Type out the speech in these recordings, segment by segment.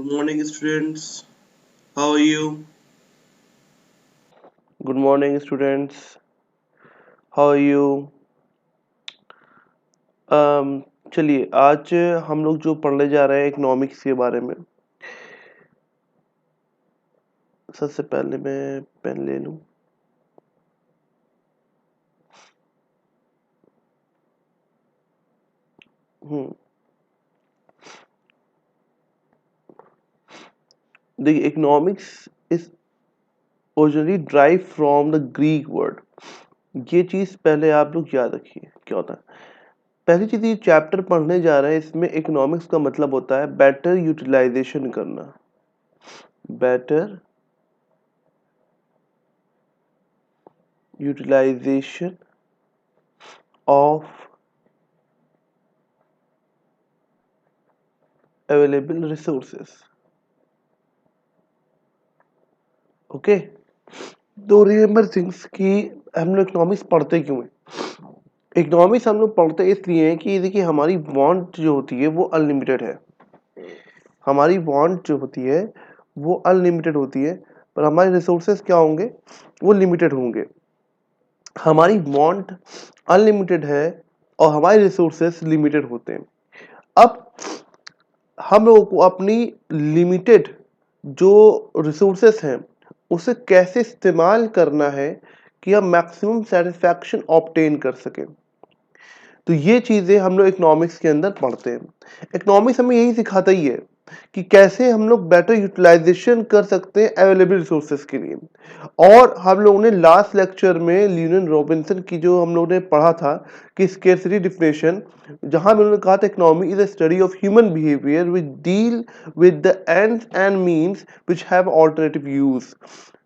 Good morning, students. How are you? Good morning students, how are you. चलिए आज हम लोग जो पढ़ने जा रहे हैं इकोनॉमिक्स के बारे में। सबसे पहले मैं पेन ले लूं। हम्म देखिए, economics is originally drive from the Greek word. ये चीज़ पहले आप लोग याद रखिए क्या होता है। पहली चीज़, ये चैप्टर पढ़ने जा रहे हैं, इसमें इकोनॉमिक्स का मतलब होता है बेटर यूटिलाइजेशन करना। Better utilization of available resources. Okay, तो रिमेंबर थिंग्स कि हम लोग इकोनॉमिक्स पढ़ते क्यों हैं। इकोनॉमिक्स हम लोग पढ़ते इसलिए हैं कि देखिए, हमारी वांट जो होती है वो अनलिमिटेड है। हमारी वांट जो होती है वो अनलिमिटेड होती है, पर हमारे रिसोर्सेज क्या होंगे, वो लिमिटेड होंगे। हमारी वांट अनलिमिटेड है और हमारे रिसोर्सेज लिमिटेड होते हैं। अब हम लोगों को अपनी लिमिटेड जो रिसोर्सेस हैं उसे कैसे इस्तेमाल करना है कि हम मैक्सिमम सेटिस्फैक्शन ऑब्टेन कर सकें। तो ये चीज़ें हम लोग इकोनॉमिक्स के अंदर पढ़ते हैं। इकोनॉमिक्स हमें यही सिखाता ही है कि कैसे हम लोग बेटर यूटिलाइजेशन कर सकते हैं अवेलेबल रिसोर्सेज के लिए। और हम लोगों ने लास्ट लेक्चर में लियोनार्डो रॉबिन्सन की जो हम लोगों ने पढ़ा था कि स्केर्सिटी डिफिनेशन, जहां उन्होंने कहा था economy is a study of human behaviour which deal with the ends and means which have alternative use.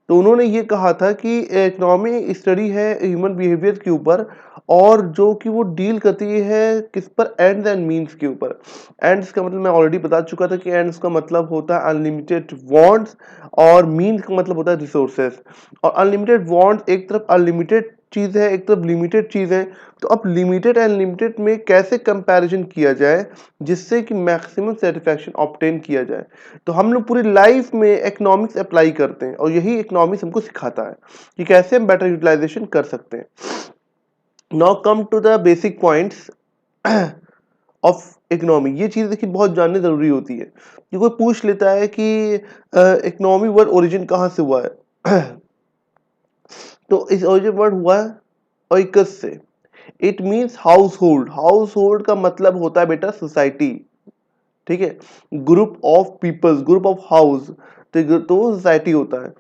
तो उन्होंने ये कहा था कि इकोनॉमी स्टडी है ह्यूमन बिहेवियर के ऊपर, और जो कि वो डील करती है किस पर, एंड्स एंड मीन्स के ऊपर। एंड्स का मतलब मैं ऑलरेडी बता चुका था कि एंड्स का मतलब होता है अनलिमिटेड वांट्स, और मीन्स का मतलब होता है रिसोर्सेज। और अनलिमिटेड वांट्स एक तरफ अनलिमिटेड चीज है, एक तरफ लिमिटेड चीज है। तो अब लिमिटेड एंड लिमिटेड में कैसे कंपैरिजन किया जाए जिससे कि मैक्सिमम सेटिस्फैक्शन ऑब्टेन किया जाए। तो हम लोग पूरी लाइफ में इकोनॉमिक्स अप्लाई करते हैं और यही इकोनॉमिक्स हमको सिखाता है कि कैसे हम बेटर यूटिलाइजेशन कर सकते हैं। Now come to the basic points of economy. ये चीज देखिए बहुत जाननी जरूरी होती है कि कोई पूछ लेता है कि इकोनॉमी वर्ड ओरिजिन कहाँ से हुआ है। तो इस ओरिजिन वर्ड हुआ है ओइकस से। It means household. Household का मतलब होता है बेटा सोसाइटी, ठीक है। Group of peoples, group of house, तो सोसाइटी होता है।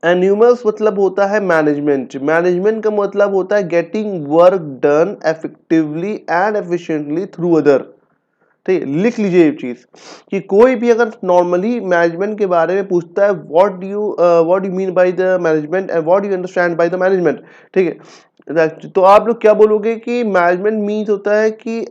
एन्यूमर्स मतलब होता है मैनेजमेंट। मैनेजमेंट का मतलब होता है getting work done effectively and efficiently through other. ठीक है, लिख लीजिए ये चीज कि कोई भी अगर नॉर्मली मैनेजमेंट के बारे में पूछता है, what do mean by the management and what do understand by the management, ठीक है। तो आप लोग क्या बोलोगे कि मैनेजमेंट मीन्स होता है कि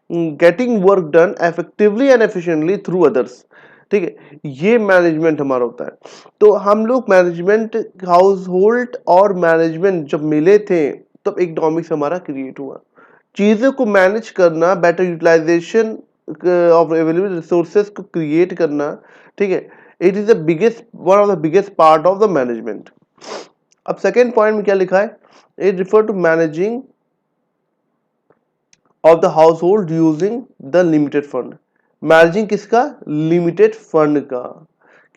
getting work done effectively and efficiently through others, ठीक है। ये मैनेजमेंट हमारा होता है। तो हम लोग मैनेजमेंट, हाउस होल्ड और मैनेजमेंट जब मिले थे तब इकोनॉमिक्स हमारा क्रिएट हुआ। चीज़ों को मैनेज करना, better utilization of available resources को क्रिएट करना, ठीक है। It is the biggest, one of the biggest part of the management. अब सेकेंड पॉइंट में क्या लिखा है, it refer to managing of the household using the limited fund. Managing किसका, लिमिटेड फंड का।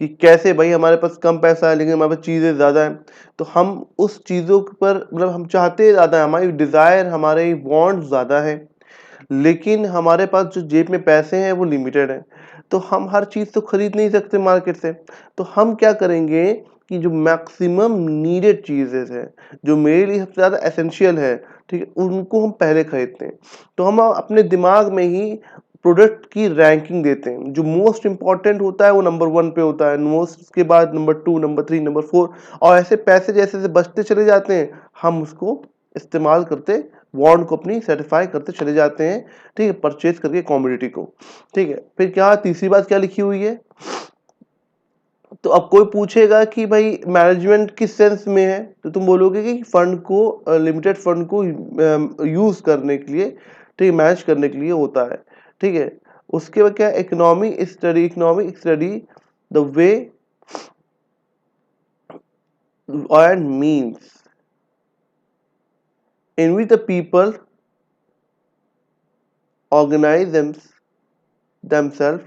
कि कैसे भाई हमारे पास कम पैसा है लेकिन हमारे पास चीज़ें ज़्यादा हैं, तो हम उस चीज़ों पर मतलब हम चाहते ज़्यादा है, हमारी डिज़ायर, हमारे वांट ज़्यादा है, लेकिन हमारे पास जो जेब में पैसे हैं वो लिमिटेड है। तो हम हर चीज़ तो खरीद नहीं सकते मार्केट से। तो हम क्या करेंगे कि जो मैक्सिमम नीडेड चीज़ें हैं, जो मेरे लिए सबसे ज़्यादा एसेंशियल है, ठीक है, उनको हम पहले खरीदते हैं। तो हम अपने दिमाग में ही प्रोडक्ट की रैंकिंग देते हैं। जो मोस्ट इंपॉर्टेंट होता है वो नंबर वन पे होता है, मोस्ट के बाद number two, number three, number four, और ऐसे पैसे जैसे जैसे बचते चले जाते हैं हम उसको इस्तेमाल करते, वांट को अपनी सेटिस्फाई करते चले जाते हैं, ठीक है, परचेज करके कमोडिटी को, ठीक है। फिर क्या तीसरी बात क्या लिखी हुई है, तो अब कोई पूछेगा कि भाई मैनेजमेंट किस सेंस में है, तो तुम बोलोगे कि फंड को, लिमिटेड फंड को यूज करने के लिए, ठीक है, मैनेज करने के लिए होता है, ठीक है। उसके बाद क्या, economic study the way and means in which the people organize themselves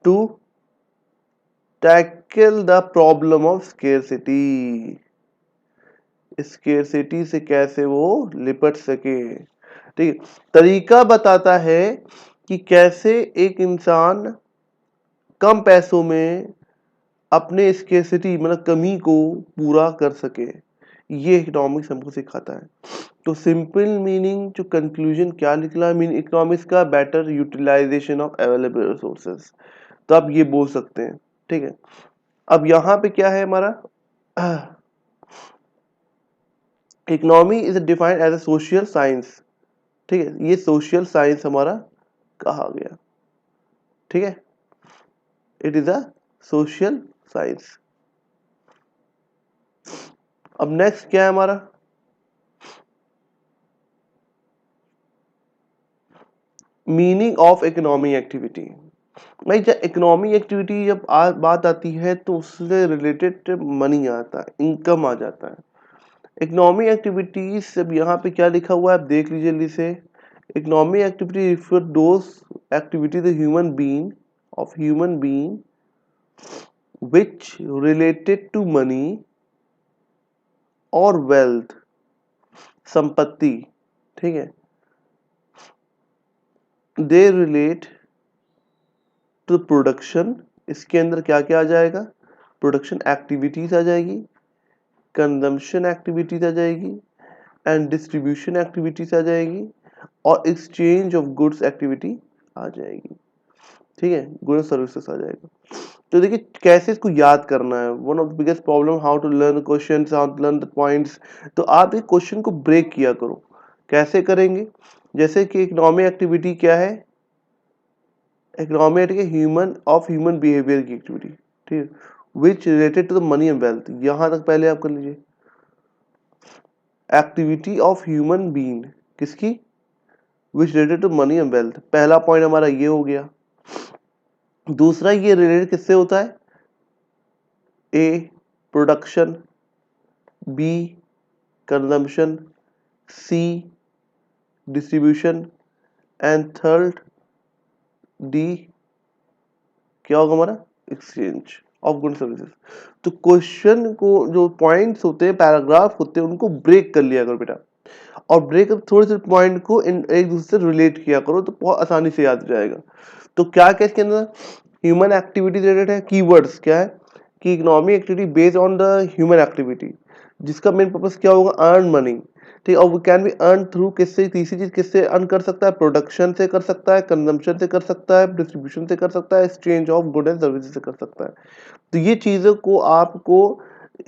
to tackle the problem of scarcity. Scarcity से कैसे वो लिपट सके, ठीक है। तरीका बताता है कि कैसे एक इंसान कम पैसों में अपने स्केर्सिटी मतलब कमी को पूरा कर सके, ये इकोनॉमिक्स हमको सिखाता है। तो सिंपल मीनिंग जो कंक्लूजन क्या निकला मीन इकोनॉमिक्स का, better utilization of available resources, तो आप ये बोल सकते हैं, ठीक है। अब यहाँ पे क्या है हमारा, economy is defined as a social science, ठीक है, ये सोशल साइंस हमारा कहा गया, ठीक है, it is a social science. अब नेक्स्ट क्या है हमारा, मीनिंग ऑफ इकोनॉमिक एक्टिविटी। भाई जब इकोनॉमिक एक्टिविटी जब बात आती है तो उससे रिलेटेड मनी आता है, इनकम आ जाता है। इकोनॉमिक एक्टिविटीज सब यहाँ पे क्या लिखा हुआ है आप देख लीजिए जल्दी से। Economic activity refer those activity the human being which related to money और वेल्थ, संपत्ति, ठीक है, दे रिलेट टू प्रोडक्शन। इसके अंदर क्या क्या आ जाएगा, प्रोडक्शन एक्टिविटीज आ जाएगी, कंजम्पशन एक्टिविटीज आ जाएगी, एंड डिस्ट्रीब्यूशन एक्टिविटीज आ जाएगी, और एक्सचेंज ऑफ गुड्स एक्टिविटी आ जाएगी, ठीक है, गुड्स सर्विसेज आ जाएगा। तो देखिए कैसे इसको याद करना है, one of the biggest problem, how to learn questions, how to learn the points. तो आप एक क्वेश्चन को ब्रेक किया करो, कैसे करेंगे, जैसे कि इकोनॉमिक एक्टिविटी क्या है, इकोनॉमिक ह्यूमन बिहेवियर की एक्टिविटी, ठीक है, which related to the money and wealth, यहां तक पहले आप कर लीजिए। एक्टिविटी ऑफ ह्यूमन बीइंग किसकी, which related to money and wealth, पहला पॉइंट हमारा ये हो गया। दूसरा ये रिलेटेड किससे होता है, A production, B consumption, C distribution, and third D क्या होगा हमारा, एक्सचेंज ऑफ गुड सर्विसेज। तो क्वेश्चन को जो पॉइंट्स होते हैं, पैराग्राफ होते हैं, उनको ब्रेक कर लिया करो बेटा, और ब्रेक थोड़े से पॉइंट को एक दूसरे से रिलेट किया करो तो बहुत आसानी से याद हो जाएगा। तो क्या क्या इसके अंदर, ह्यूमन एक्टिविटी रिलेटेड है, कीवर्ड्स क्या है कि economic activity based on the human activity, जिसका मेन पर्पस क्या होगा, अर्न मनी, ठीक है, और वो कैन बी अर्न थ्रू किससे, तीसरी चीज किससे अर्न कर सकता है, प्रोडक्शन से कर सकता है, कंजम्पशन से कर सकता है, डिस्ट्रीब्यूशन से कर सकता है, exchange of good and services से कर सकता है। तो ये चीज़ों को आपको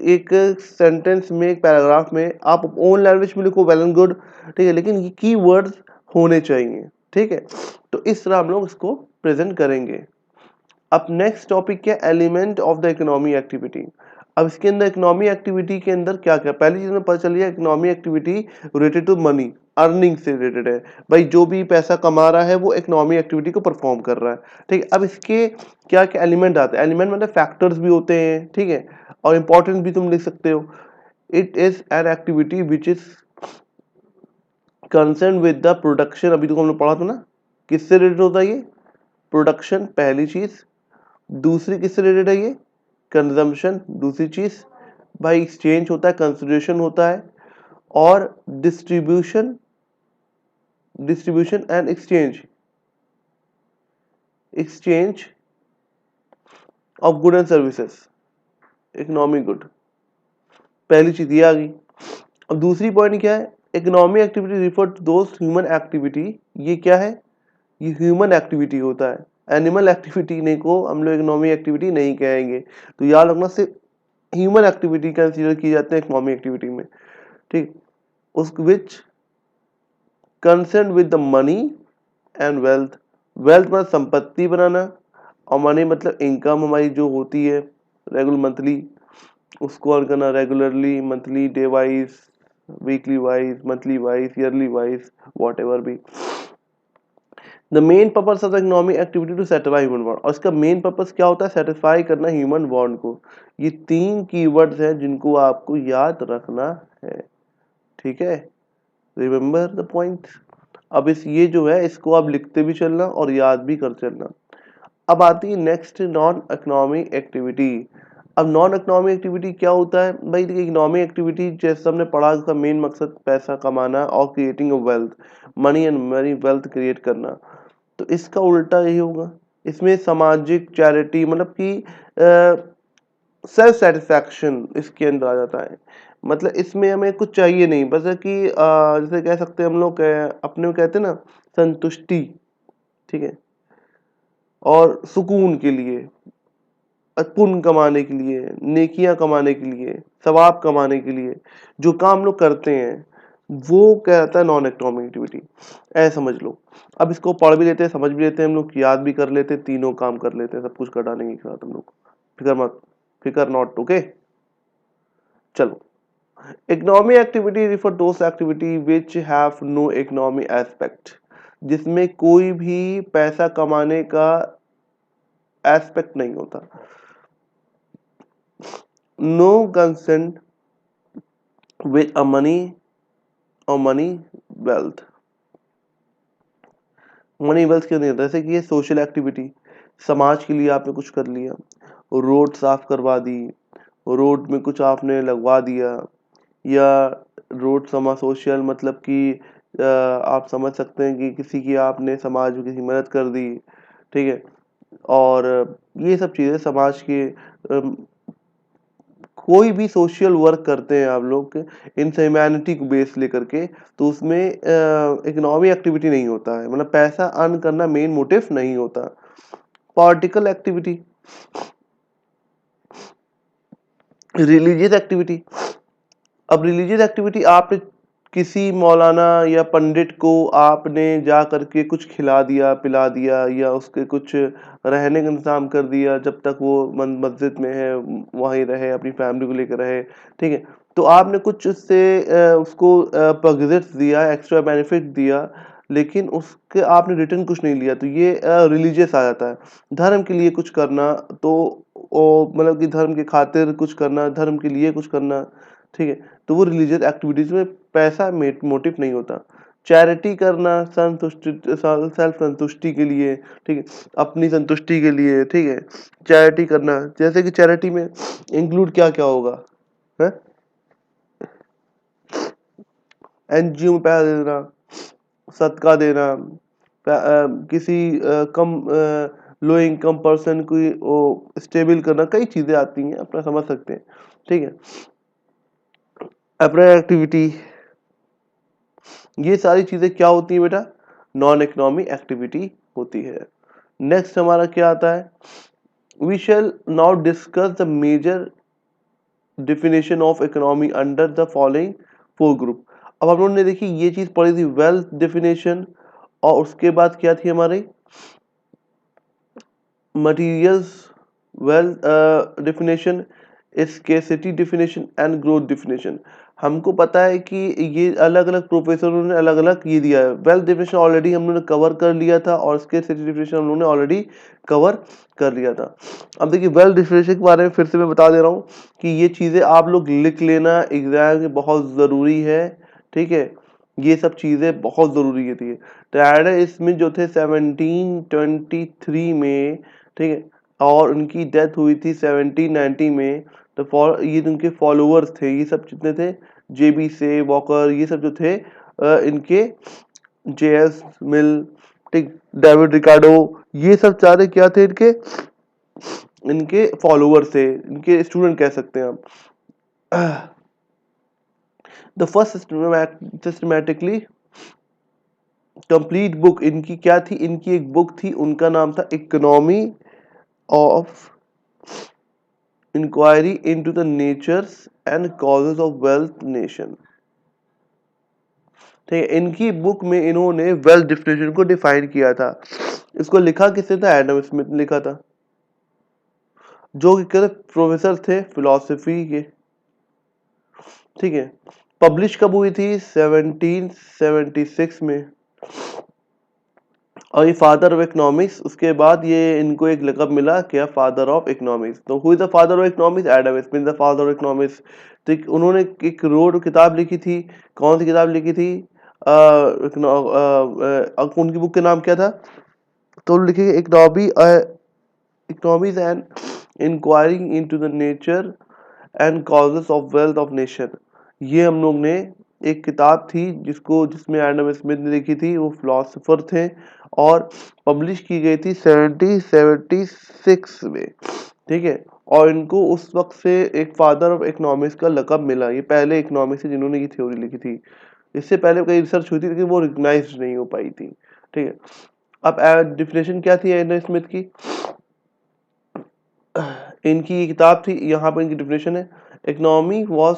एक सेंटेंस में, एक पैराग्राफ में आप ओन लैंग्वेज में लिखो, वेल एंड गुड, ठीक है, लेकिन ये कीवर्ड्स होने चाहिए, ठीक है। तो इस तरह हम लोग इसको प्रेजेंट करेंगे। अब नेक्स्ट टॉपिक क्या, element of the economic activity. अब इसके अंदर इकोनॉमिक एक्टिविटी के अंदर क्या क्या, पहली चीज में पता चल गया economic activity related to money, earning से रिलेटेड है, भाई जो भी पैसा कमा रहा है वो इकोनॉमिक एक्टिविटी को परफॉर्म कर रहा है, ठीक है। अब इसके क्या क्या एलिमेंट आते हैं, एलिमेंट मतलब फैक्टर्स भी होते हैं, ठीक है, और इंपॉर्टेंट भी तुम लिख सकते हो। It is an activity which is concern with the production, अभी तो हमने पढ़ा था ना, किससे रिलेटेड होता है ये, प्रोडक्शन पहली चीज, दूसरी किससे रिलेटेड है ये, कंजम्पशन दूसरी चीज, भाई एक्सचेंज होता है, कंसिडरेशन होता है, और distribution and exchange of good and services, economic good, पहली चीज ये आ गई। अब दूसरी पॉइंट क्या है, इकोनॉमिक एक्टिविटी रिफर टू दोस्त ह्यूमन एक्टिविटी, ये क्या है, ये ह्यूमन एक्टिविटी होता है, एनिमल एक्टिविटी नहीं को हम लोग इकोनॉमिक एक्टिविटी नहीं कहेंगे। तो याद रखना सिर्फ ह्यूमन एक्टिविटी कंसीडर की जाते हैं इकोनॉमिक एक्टिविटी में, ठीक, उस which concern with the money and wealth, wealth मतलब संपत्ति बनाना, और मनी मतलब इनकम हमारी जो होती है रेगुलर मंथली, उसको अर्न करना regularly, monthly, day wise, weekly wise, monthly wise, yearly wise, whatever भी। The main purpose of the economic activity to satisfy human want, और इसका मेन पर्पस क्या होता है? सेटिस्फाई करना ह्यूमन वांट को। ये 3 कीवर्ड्स हैं जिनको आपको याद रखना है, ठीक है? Remember the point. अब इस ये जो है इसको आप लिखते भी चलना और याद भी कर चलना। अब आती है नेक्स्ट नॉन इकोनॉमिक एक्टिविटी। अब नॉन इकोनॉमिक एक्टिविटी क्या होता है भाई? देखिए, इकोनॉमिक एक्टिविटी जैसे हमने पढ़ा, उसका मेन मकसद पैसा कमाना और creating of wealth, money and money wealth create करना। तो इसका उल्टा यही होगा। इसमें सामाजिक चैरिटी मतलब कि सेल्फ सेटिस्फैक्शन इसके अंदर आ जाता है। मतलब इसमें हमें कुछ चाहिए नहीं, बस है कि जैसे कह सकते हैं हम लोग अपने को कहते हैं ना, संतुष्टि, ठीक है, और सुकून के लिए, पुण्य कमाने के लिए, नेकियां कमाने के लिए, सवाब कमाने के लिए जो काम लोग करते हैं, वो कहता है नॉन इकोनॉमिक एक्टिविटी। ऐसा समझ लो। अब इसको पढ़ भी लेते हैं, समझ भी लेते हैं हम लोग, याद भी कर लेते हैं, तीनों काम कर लेते हैं, सब कुछ कराने के साथ हम लोग। फिकर मत, फिकर नॉट, ओके। चलो, economic activity refer those activity which have no economic aspect, जिसमें कोई भी पैसा कमाने का एस्पेक्ट नहीं होता। No consent with a money और मनी वेल्थ। मनी वेल्थ क्यों नहीं होता? जैसे कि ये सोशल एक्टिविटी, समाज के लिए आपने कुछ कर लिया, रोड साफ करवा दी, रोड में कुछ आपने लगवा दिया, या रोड समा सोशल मतलब कि आप समझ सकते हैं कि किसी की आपने समाज में किसी मदद कर दी, ठीक है। और ये सब चीज़ें समाज के कोई भी सोशल वर्क करते हैं आप लोग इन ह्यूमैनिटी को बेस लेकर के, तो उसमें इकोनॉमिक एक्टिविटी नहीं होता है, मतलब पैसा अर्न करना मेन मोटिव नहीं होता। Political activity, religious activity. अब रिलीजियस एक्टिविटी, आपने किसी मौलाना या पंडित को आपने जा करके कुछ खिला दिया, पिला दिया, या उसके कुछ रहने का इंतजाम कर दिया, जब तक वो मस्जिद में है वहीं रहे, अपनी फैमिली को लेकर रहे, ठीक है। तो आपने कुछ उससे उसको पगजिट दिया, एक्स्ट्रा बेनिफिट दिया, लेकिन उसके आपने रिटर्न कुछ नहीं लिया, तो ये रिलीजियस आ जाता है। धर्म के लिए कुछ करना, तो मतलब कि धर्म की खातिर कुछ करना, धर्म के लिए कुछ करना, ठीक है, तो वो रिलीजियस एक्टिविटीज में पैसा मोटिव नहीं होता। चैरिटी करना संतुष्टि, सेल्फ संतुष्टि के लिए, ठीक है, अपनी संतुष्टि के लिए, ठीक है, चैरिटी करना। जैसे कि चैरिटी में इंक्लूड क्या क्या होगा है? एनजीओ में पैसा देना, सदका देना, किसी कम लो इनकम पर्सन को वो स्टेबल करना, कई चीजें आती हैं, अपना समझ सकते हैं, ठीक है। अपना एक्टिविटी, ये सारी चीजें क्या होती है बेटा? नॉन इकोनॉमिक एक्टिविटी होती है। नेक्स्ट हमारा क्या आता है? We shall now discuss the major definition of economy under the following 4 group. अब हम लोगों ने देखी ये चीज पढ़ी थी, वेल्थ डिफिनेशन, और उसके बाद क्या थी हमारी? Materials wealth definition, scarcity definition and growth definition. हमको पता है कि ये अलग अलग प्रोफेसरों ने अलग अलग ये दिया है। वेल्थ डिफिनेशन ऑलरेडी हम लोगों ने कवर कर लिया था, और स्केर्सिटी डिफिनेशन हम लोगों ने ऑलरेडी कवर कर लिया था। अब देखिए, वेल्थ डिफिनेशन के बारे में फिर से मैं बता दे रहा हूँ कि ये चीज़ें आप लोग लिख लेना, एग्जाम में बहुत ज़रूरी है, ठीक है। ये सब चीज़ें बहुत ज़रूरी है, ठीक है। तो एडम स्मिथ जो थे 1723 में, ठीक है, और उनकी डेथ हुई थी 1790 में। तो ये उनके फॉलोअर्स थे, ये सब जितने थे, जेबी से वॉकर, ये सब जो थे इनके, जेएस मिल, ठीक, डेविड रिकार्डो, ये सब सारे क्या थे? इनके इनके फॉलोअर्स थे, इनके स्टूडेंट कह सकते हैं आप। The first systematically complete book इनकी क्या थी? इनकी एक बुक थी, उनका नाम था economy of inquiry into the natures and causes of wealth nation, ठीक है। इनकी बुक में इन्होंने वेल्थ डिफिनेशन को डिफाइन किया था। इसको लिखा किसने था? एडम स्मिथ ने लिखा था, जो कि प्रोफेसर थे फिलोसफी के, ठीक है। पब्लिश कब हुई थी? 1776 में। और ये फादर ऑफ इकोनॉमिक्स, उसके बाद ये इनको एक लक़ब मिला क्या, फादर ऑफ इकोनॉमिक्स। तो who is the father of economics? Adam Smith the father of economics. तो उन्होंने एक रोड किताब लिखी थी, कौन सी किताब लिखी थी? उनकी बुक का नाम क्या था? तो लिखी economies and enquiring into the nature and causes of wealth of nation. ये हम लोग ने एक किताब थी जिसमें एडम स्मिथ ने लिखी थी, वो फिलोसोफर थे और पब्लिश की गई थी 1776 में, ठीक है। और इनको उस वक्त से एक फादर ऑफ इकोनॉमिक्स का लक़ब मिला। ये पहले इकोनॉमिक्स है जिन्होंने ये थ्योरी लिखी थी। इससे पहले कई रिसर्च हुई थी लेकिन वो रिकग्नाइज नहीं हो पाई थी, ठीक है। अब डिफिनेशन क्या थी एडम स्मिथ की? इनकी ये किताब थी, यहाँ पर इनकी डिफिनेशन है, economy was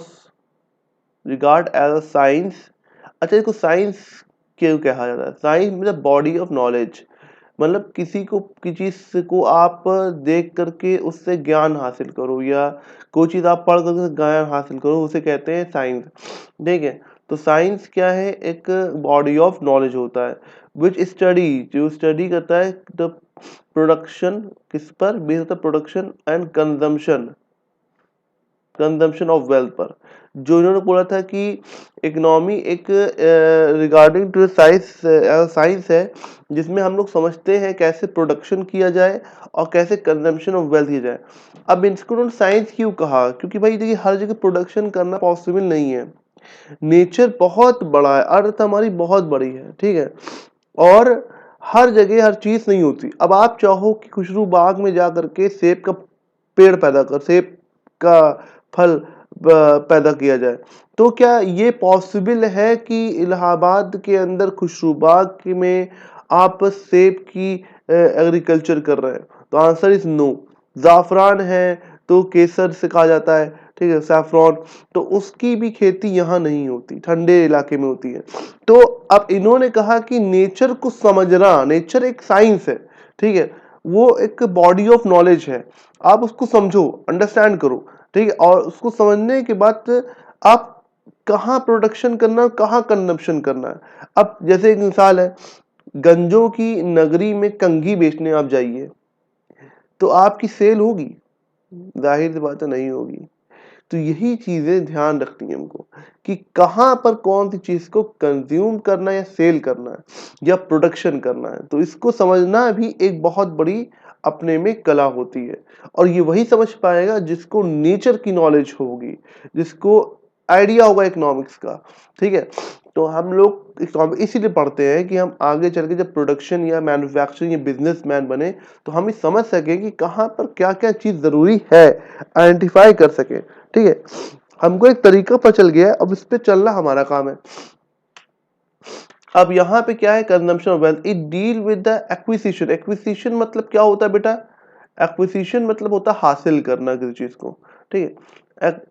regard as a science. अच्छा, इसको साइंस क्यों कहा जाता है? साइंस मतलब बॉडी ऑफ नॉलेज, मतलब किसी चीज को आप देख करके उससे ज्ञान हासिल करो, या कोई चीज आप पढ़ करके ज्ञान हासिल करो, उसे कहते हैं साइंस, ठीक है। तो साइंस क्या है? एक बॉडी ऑफ नॉलेज होता है विच स्टडी, जो स्टडी करता है द प्रोडक्शन, किस पर बेस्ड होता है? Production and consumption of wealth पर। जो इन्होंने बोला था कि इकोनॉमी एक रिगार्डिंग टू साइंस है जिसमें हम लोग समझते हैं कैसे प्रोडक्शन किया जाए और कैसे कंजम्पशन ऑफ वेल्थ किया जाए। अब इसको उन्होंने साइंस क्यों कहा? क्योंकि भाई देखिए, हर जगह प्रोडक्शन करना पॉसिबल नहीं है। नेचर बहुत बड़ा है, अर्थ हमारी बहुत बड़ी है, ठीक है, और हर जगह हर चीज नहीं होती। अब आप चाहो कि खुशरू बाग में जा करके सेब का पेड़ पैदा कर, सेब का फल पैदा किया जाए, तो क्या ये पॉसिबल है कि इलाहाबाद के अंदर खुशरू बाग में आप सेब की एग्रीकल्चर कर रहे हैं? तो आंसर इज नो। जाफरान है तो केसर से कहा जाता है, ठीक है, सैफरॉन, तो उसकी भी खेती यहाँ नहीं होती, ठंडे इलाके में होती है। तो अब इन्होंने कहा कि नेचर को समझना, नेचर एक साइंस है, ठीक है, वो एक बॉडी ऑफ नॉलेज है, आप उसको समझो, अंडरस्टैंड करो, ठीक है, और उसको समझने के बाद आप कहाँ प्रोडक्शन करना है, कहाँ कंजम्पशन करना है। अब जैसे एक मिसाल है, गंजों की नगरी में कंघी बेचने आप जाइए, तो आपकी सेल होगी? जाहिर सी बात है, नहीं होगी। तो यही चीजें ध्यान रखनी है हमको कि कहाँ पर कौन सी चीज को कंज्यूम करना है या सेल करना है या प्रोडक्शन करना है। तो इसको समझना भी एक बहुत बड़ी अपने में कला होती है, और ये वही समझ पाएगा जिसको नेचर की नॉलेज होगी, जिसको आइडिया होगा इकोनॉमिक्स का, ठीक है। तो हम लोग इकोनॉमिक्स इसीलिए पढ़ते हैं कि हम आगे चल के जब प्रोडक्शन या मैन्युफैक्चरिंग या बिजनेसमैन बने तो हम ये समझ सके कि कहाँ पर क्या क्या चीज जरूरी है, आइडेंटिफाई कर सके, ठीक है। हमको एक तरीका पर चल गया है, अब इस पे चलना हमारा काम है। अब यहाँ पे क्या है? Consumption of wealth, it deal with the acquisition. Acquisition मतलब क्या होता है बेटा? एक्विजिशन मतलब होता है हासिल करना किसी चीज को, ठीक है।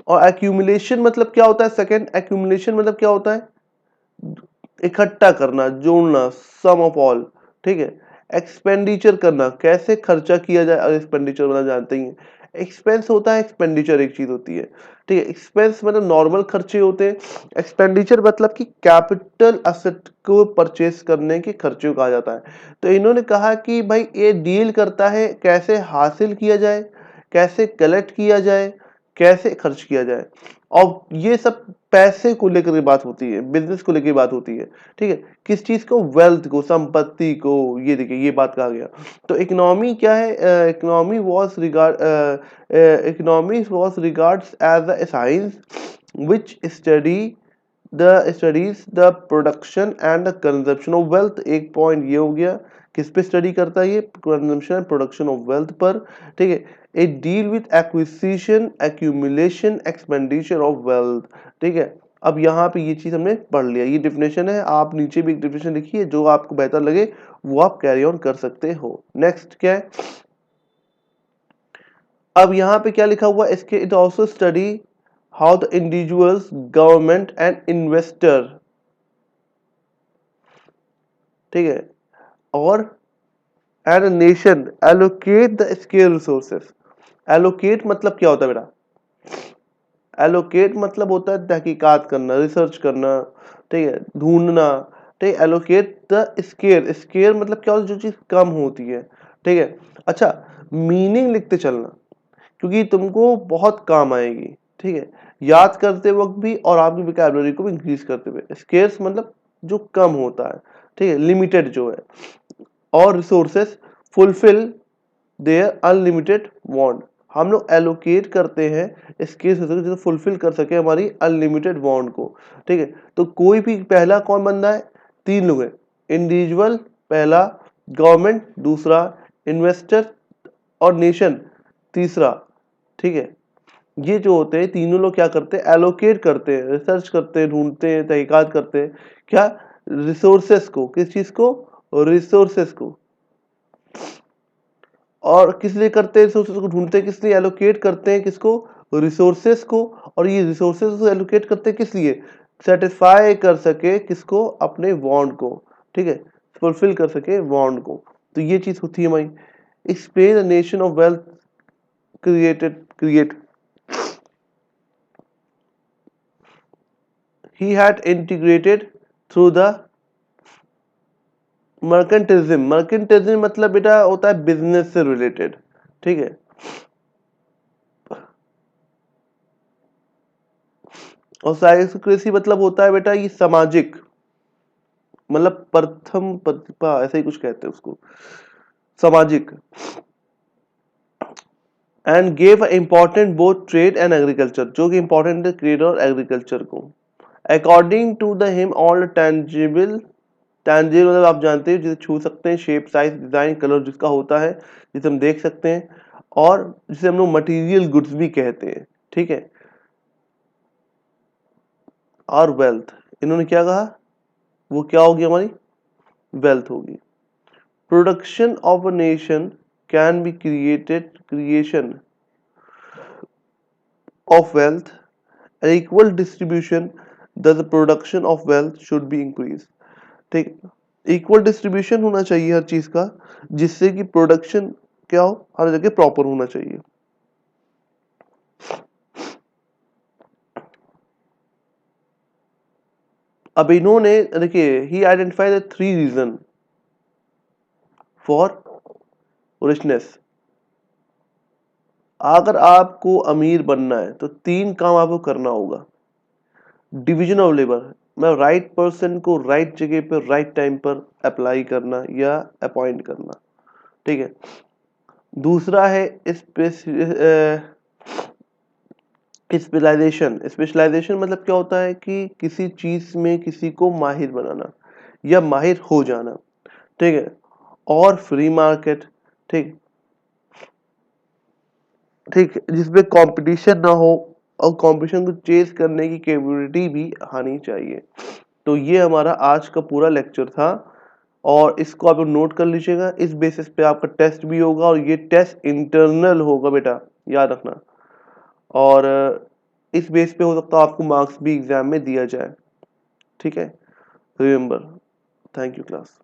और एक्यूमुलेशन मतलब क्या होता है? सेकंड, एक्यूमुलेशन मतलब क्या होता है? इकट्ठा करना, जोड़ना, सम ऑफ ऑल, ठीक है। एक्सपेंडिचर करना, कैसे खर्चा किया जाए, एक्सपेंडिचर मतलब जानते ही हैं। एक्सपेंस होता है, एक्सपेंडिचर एक चीज होती है, ठीक है। एक्सपेंस मतलब नॉर्मल खर्चे होते हैं, एक्सपेंडिचर मतलब कि कैपिटल एसेट को परचेस करने के खर्चे को कहा जाता है। तो इन्होंने कहा कि भाई ये डील करता है कैसे हासिल किया जाए, कैसे कलेक्ट किया जाए, कैसे खर्च किया जाए, और ये सब पैसे को लेकर बात होती है, बिजनेस को लेकर बात होती है, ठीक है। किस चीज को? वेल्थ को, संपत्ति को। ये देखिए, ये बात कहा गया। तो इकोनॉमी क्या है? Economy was regards as a science which studies the production and the consumption of wealth. एक पॉइंट ये हो गया, किस पे स्टडी करता है ये? Consumption and production of wealth पर, ठीक है। It deal with acquisition, accumulation, expenditure of wealth, ठीक है। अब यहाँ पे ये चीज हमने पढ़ लिया, ये डिफिनेशन है। आप नीचे भी एक डिफिनेशन लिखिए, जो आपको बेहतर लगे वो आप कैरी ऑन कर सकते हो। नेक्स्ट क्या है? अब यहाँ पे क्या लिखा हुआ है इसके? It also study how the individuals, government and investor, ठीक है, और and nation allocate the scale resources. Allocate मतलब क्या होता है बेटा? एलोकेट मतलब होता है तहकीकात करना, रिसर्च करना, ठीक है, ढूंढना, ठीक है। एलोकेट द स्केयर, स्केयर मतलब क्या होता है, जो चीज कम होती है, ठीक है। अच्छा, मीनिंग लिखते चलना क्योंकि तुमको बहुत काम आएगी, ठीक है, याद करते वक्त भी और आपकी वोकैबुलरी को भी इंक्रीज करते हुए। स्केर्स मतलब जो कम होता है, ठीक है, लिमिटेड जो है। और resources fulfil there unlimited want, हम लोग एलोकेट करते हैं स्केर्स रिसोर्सेस जो फुलफिल कर सके हमारी अनलिमिटेड वांट को, ठीक है। तो कोई भी, पहला कौन बंदा है, 3 लोग हैं, इंडिविजुअल पहला, गवर्नमेंट दूसरा, इन्वेस्टर और नेशन तीसरा, ठीक है। ये जो होते हैं तीनों लोग क्या करते हैं, एलोकेट करते हैं, रिसर्च करते हैं, ढूंढते हैं, तहकीकात करते हैं, क्या, रिसोर्सेस को, किस चीज को, रिसोर्सेस को। और किस लिए करते हैं, रिसोर्सेस को ढूंढते हैं, किस लिए एलोकेट करते हैं, किसको, रिसोर्सेस को। और ये रिसोर्सेस को एलोकेट करते हैं किस लिए, सेटिस्फाई कर सके किसको, अपने वांट को, ठीक है, फुलफिल कर सके वांट को। तो ये चीज होती है हमारी। Explain the nation of wealth create he had integrated through the mercantilism, mercantilism मतलब बेटा होता है बिजनेस से रिलेटेड, ठीक है। और साइकोक्रेसी मतलब होता है बेटा ये सामाजिक, मतलब प्रथम प्रतिभा ऐसे ही कुछ कहते हैं उसको, सामाजिक। And gave important both trade and agriculture, जो कि इम्पोर्टेंट है ट्रेड और एग्रीकल्चर को। According to the him all tangible, tangible मतलब आप जानते हैं जिसे छू सकते हैं, शेप साइज डिजाइन कलर जिसका होता है, जिसे हम देख सकते हैं, और जिसे हम लोग मटेरियल गुड्स भी कहते हैं, ठीक है। और वेल्थ, इन्होंने क्या कहा, वो क्या होगी हमारी वेल्थ होगी। Production of a nation can be created, creation of wealth, equal distribution, the production of wealth should be increase, ठीक। इक्वल डिस्ट्रीब्यूशन होना चाहिए हर चीज का, जिससे कि प्रोडक्शन क्या हो, हर जगह प्रॉपर होना चाहिए। अब इन्होंने देखिए, he identify the 3 reason for richness. अगर आपको अमीर बनना है तो 3 काम आपको करना होगा। डिवीजन ऑफ लेबर, मैं राइट पर्सन को राइट जगह पर राइट टाइम पर अप्लाई करना या अपॉइंट करना, ठीक है। दूसरा है स्पेशलाइजेशन, स्पेशलाइजेशन मतलब क्या होता है कि किसी चीज में किसी को माहिर बनाना या माहिर हो जाना, ठीक है। और फ्री मार्केट, ठीक, ठीक, जिसमें कंपटीशन ना हो और कंपटीशन को चेस करने की कैपेबिलिटी भी आनी चाहिए। तो ये हमारा आज का पूरा लेक्चर था, और इसको आप नोट कर लीजिएगा। इस बेसिस पे आपका टेस्ट भी होगा, और ये टेस्ट इंटरनल होगा बेटा, याद रखना। और इस बेस पे हो सकता है आपको मार्क्स भी एग्जाम में दिया जाए, ठीक है। Remember, thank you class.